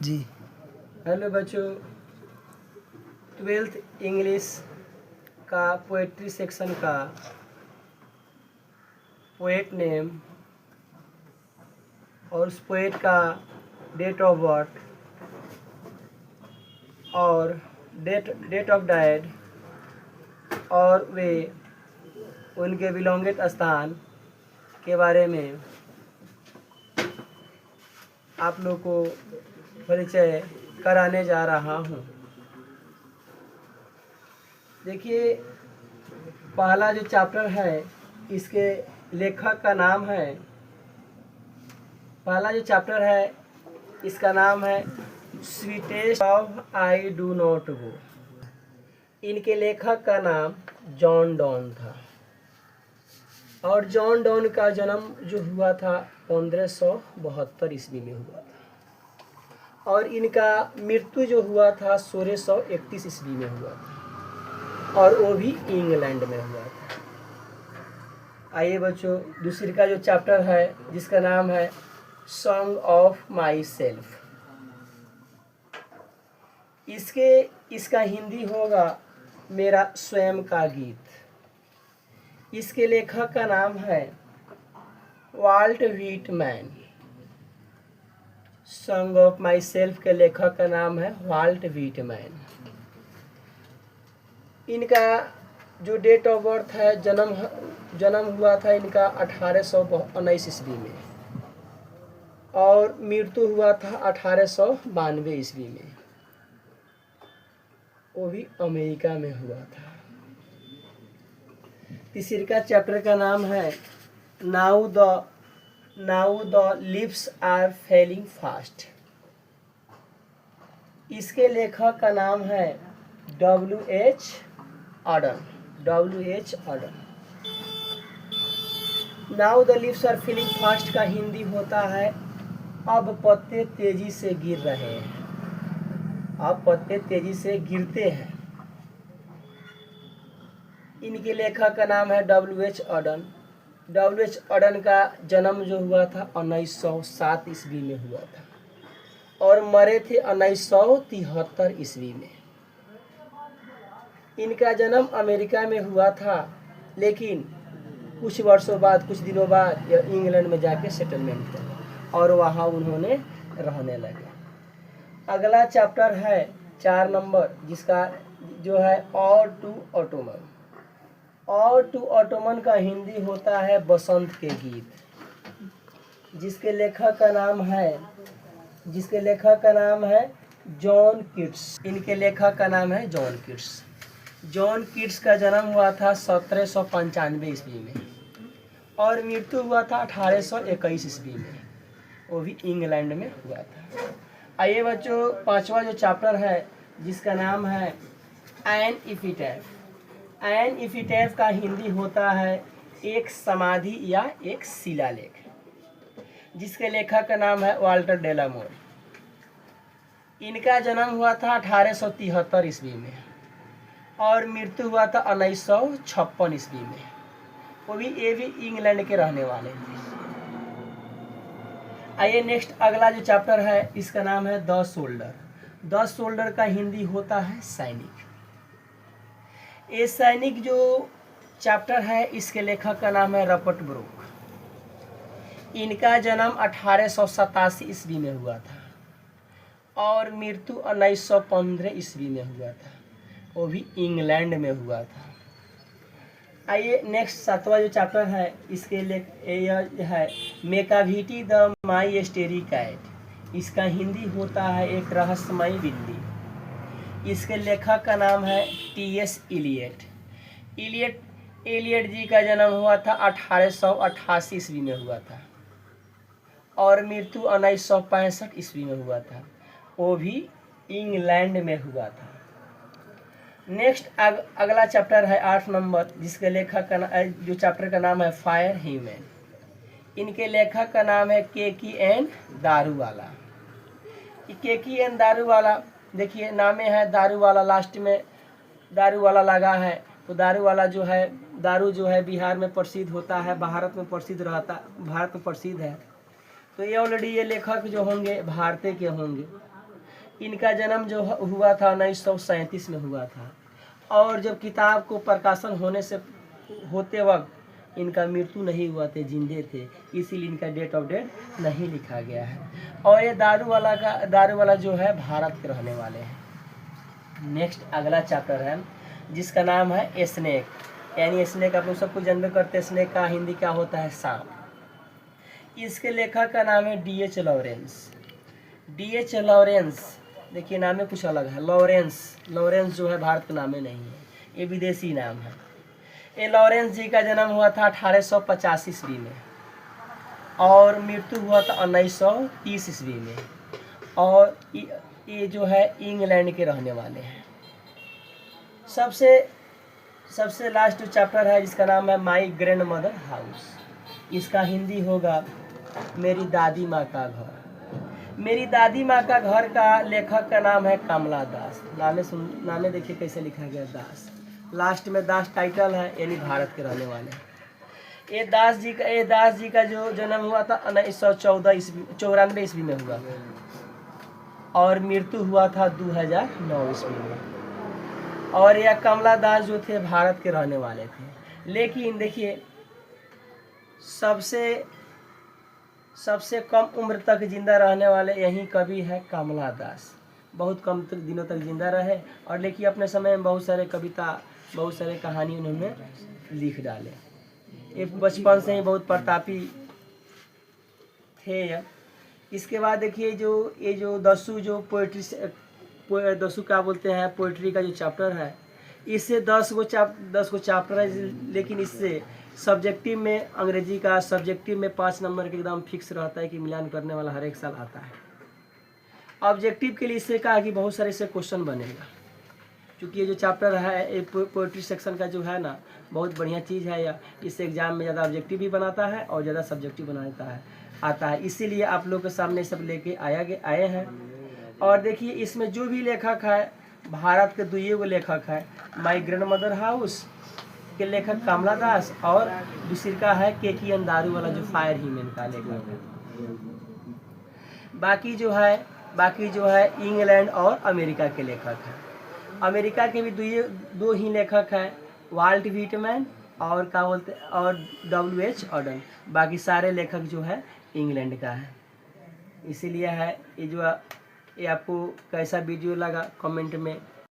जी। Hello बच्चों, 12th English का poetry section का पोएट नेम और उस पोएट का डेट ऑफ बर्थ और डेट ऑफ डेथ और वे उनके बिलोंगेड स्थान के बारे में आप लोग को परिचय कराने जा रहा हूँ। देखिए, पहला जो चैप्टर है इसके लेखक का नाम है, पहला जो चैप्टर है इसका नाम है sweetest of I do not go. इनके लेखक का नाम जॉन डॉन था और जॉन डॉन का जन्म जो हुआ था 1572 ईस्वी में हुआ था और इनका मृत्यु जो हुआ था 1631 ईस्वी में हुआ था और वो भी इंग्लैंड में हुआ था। आइए बच्चों, दूसरी का जो चैप्टर है जिसका नाम है सॉन्ग ऑफ माई सेल्फ, इसका हिंदी होगा मेरा स्वयं का गीत। इसके लेखक का नाम है Walt Whitman. Song of myself के लेखक का नाम है वाल्ट व्हिटमैन। इनका जो डेट ऑफ बर्थ है, जन्म हुआ था इनका 1819 ईस्वी में और मृत्यु हुआ था 1892 ईस्वी में, वो भी अमेरिका में हुआ था। तीसरी का चैप्टर का नाम है now the lips are failing fast. इसके लेखक का नाम है W.H. Auden. Now the lips are failing fast का हिंदी होता है अब पत्ते तेजी से गिर रहे हैं, अब पत्ते तेजी से गिरते हैं। इनके लेखक का नाम है W.H. ऑडन। W.H. ऑडन का जन्म जो हुआ था 1907 ईस्वी में हुआ था और मरे थे 1973 ईस्वी में। इनका जन्म अमेरिका में हुआ था, लेकिन कुछ वर्षों बाद, कुछ दिनों बाद यह इंग्लैंड में जाके सेटलमेंट किया और वहाँ उन्होंने रहने लगे। अगला चैप्टर है 4 नंबर, जिसका जो है और टू ऑटोमन। और टू ऑटोमन का हिंदी होता है बसंत के गीत। जिसके लेखक का नाम है जॉन कीट्स। इनके लेखक का नाम है जॉन कीट्स। जॉन कीट्स का जन्म हुआ था 1795 ईस्वी में और मृत्यु हुआ था 1821 ईस्वी में, वो भी इंग्लैंड में हुआ था। आइए बच्चों, पांचवा जो चैप्टर है जिसका नाम है एन इपिटैफ। एन इपिटैफ का हिंदी होता है एक समाधि या एक शिलालेख। जिसके लेखक का नाम है वाल्टर डेलामोर। इनका जन्म हुआ था 1873 ईस्वी में और मृत्यु हुआ था 1956 ईस्वी में, वो भी ये भी इंग्लैंड के रहने वाले थे। आइए नेक्स्ट, अगला जो चैप्टर है इसका नाम है द सोल्डर। द सोल्डर का हिंदी होता है सैनिक। ये सैनिक जो चैप्टर है इसके लेखक का नाम है रॉबर्ट ब्रूक। इनका जन्म 1887 ईस्वी में हुआ था और मृत्यु 1915 ईस्वी में हुआ था, वो भी इंग्लैंड में हुआ था। आइए नेक्स्ट, सातवां जो चैप्टर है इसके यह है मेकाविटी द माई स्टेरी कैट। इसका हिंदी होता है एक रहस्यमयी बिल्ली। इसके लेखक का नाम है T.S. इलियट। इलियट जी का जन्म हुआ था 1888 ईस्वी में हुआ था और मृत्यु 1965 ईस्वी में हुआ था, वो भी इंग्लैंड में हुआ था। नेक्स्ट, अगला चैप्टर है 8 नंबर, जिसके लेखक का जो चैप्टर का नाम है फायर ह्यूमन। इनके लेखक का नाम है KK.N. दारूवाला। KK.N. दारूवाला, देखिए नामे है दारूवाला, लास्ट में दारूवाला लगा है, तो दारूवाला जो है, दारू जो है बिहार में प्रसिद्ध होता है, भारत में प्रसिद्ध है। तो ये ऑलरेडी ये लेखक जो होंगे भारतीय के होंगे। इनका जन्म जो हुआ था 1937 में हुआ था, और जब किताब को प्रकाशन होते वक्त इनका मृत्यु नहीं हुआ थे, जिंदे थे, इसीलिए इनका डेट ऑफ डेथ नहीं लिखा गया है। और ये दारू वाला जो है भारत के रहने वाले हैं। नेक्स्ट अगला चैप्टर है जिसका नाम है स्नेक, यानी स्नेक आप लोग सबको जानते करते हैं, स्नेक का हिंदी क्या होता है, सांप। इसके लेखक का नाम है D.H. लॉरेंस। D.H. लॉरेंस, देखिए नाम में कुछ अलग है, लॉरेंस जो है भारत का नाम में नहीं है, ये विदेशी नाम है। ये लॉरेंस जी का जन्म हुआ था 1885 ईस्वी में और मृत्यु हुआ था 1930 ईस्वी में, और ये जो है इंग्लैंड के रहने वाले हैं। सबसे लास्ट जो चैप्टर है जिसका नाम है माई ग्रैंड मदर हाउस, इसका हिंदी होगा मेरी दादी माँ का घर। मेरी दादी माँ का घर का लेखक का नाम है कमला दास। नामे देखिए कैसे लिखा गया, दास, लास्ट में दास टाइटल है, यानी भारत के रहने वाले हैं। ये दास जी का जो जन्म हुआ था 1994 ईस्वी में हुआ और मृत्यु हुआ था 2009 ईस्वी में। और यह कमला दास जो थे भारत के रहने वाले थे, लेकिन देखिए सबसे कम उम्र तक जिंदा रहने वाले यही कवि है कमला दास। बहुत कम दिनों तक जिंदा रहे, और लेकिन अपने समय में बहुत सारे कविता, बहुत सारे कहानी उन्होंने लिख डाले। ये बचपन से ही बहुत प्रतापी थे। इसके बाद देखिए ये जो दसू जो दसू क्या बोलते हैं, पोइट्री का जो चैप्टर है, इससे 10 गो चैप्टर है, लेकिन इससे सब्जेक्टिव में अंग्रेजी का सब्जेक्टिव में 5 नंबर के एकदम फिक्स रहता है कि मिलान करने वाला हर एक साल आता है। ऑब्जेक्टिव के लिए इससे कहा कि बहुत सारे इससे क्वेश्चन बनेगा, क्योंकि ये जो चैप्टर है ये पोइट्री सेक्शन का जो है ना, बहुत बढ़िया चीज़ है। या इससे एग्जाम में ज़्यादा ऑब्जेक्टिव भी बनाता है और ज़्यादा सब्जेक्टिव आता है, इसीलिए आप लोग के सामने सब लेके आए हैं। और देखिए इसमें जो भी लेखक है, भारत के 2 लेखक है, माई ग्रैंड मदर हाउस के लेखक कमला दास, और दूसरी का है KKN दारू वाला जो फायर हीमन का लेखक है। बाकी जो है इंग्लैंड और अमेरिका के लेखक हैं। अमेरिका के भी 2 ही लेखक हैं, वाल्ट व्हिटमैन और क्या बोलते और W.H. ऑडन। बाकी सारे लेखक जो है इंग्लैंड का है। इसीलिए है ये आपको कैसा वीडियो लगा कमेंट में